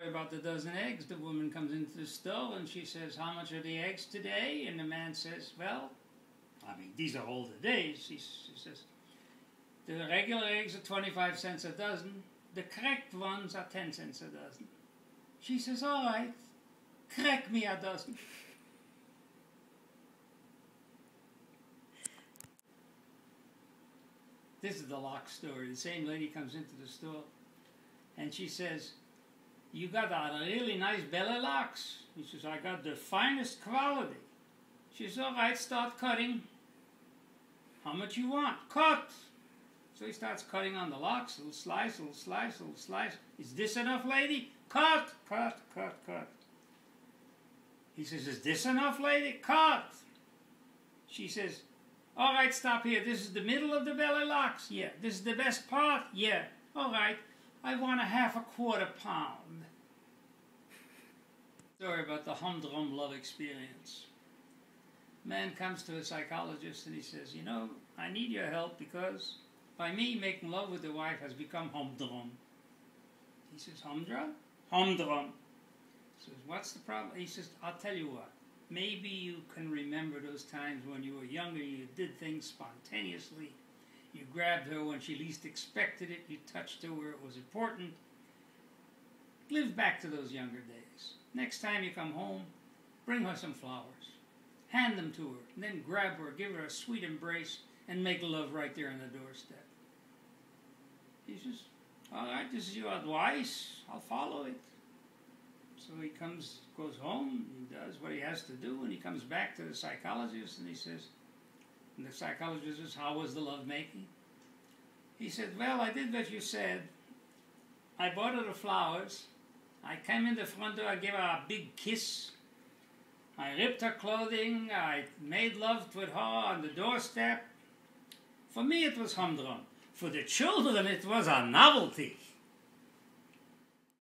About the dozen eggs, the woman comes into the store and she says, "How much are the eggs today?" And the man says, "Well, I mean, these are older days." She says, "The regular eggs are 25 cents a dozen. The cracked ones are 10 cents a dozen." She says, "All right, crack me a dozen." This is the lock story. The same lady comes into the store and she says, "You got a really nice belly locks?" He says, "I got the finest quality." She says, "All right, start cutting. How much you want?" "Cut." So he starts cutting on the locks, little slice, little slice, little slice. "Is this enough, lady?" "Cut, cut, cut, cut." He says, "Is this enough, lady?" "Cut." She says, "All right, stop here. This is the middle of the belly locks?" "Yeah." "This is the best part?" "Yeah." "All right, I want a half a quarter pound." Story about the humdrum love experience. Man comes to a psychologist and he says, "You know, I need your help because by me making love with the wife has become humdrum." He says, "Humdrum?" "Humdrum." He says, "What's the problem?" He says, "I'll tell you what. Maybe you can remember those times when you were younger, you did things spontaneously. You grabbed her when she least expected it. You touched her where it was important. Live back to those younger days. Next time you come home, bring her some flowers. Hand them to her, and then grab her, give her a sweet embrace, and make love right there on the doorstep." He says, "All right, this is your advice. I'll follow it." So he goes home, he does what he has to do, and he comes back to the psychologist, and the psychologist says, "How was the love making?" He said, "Well, I did what you said. I bought her the flowers. I came in the front door, I gave her a big kiss. I ripped her clothing. I made love with her on the doorstep. For me, it was humdrum. For the children, it was a novelty."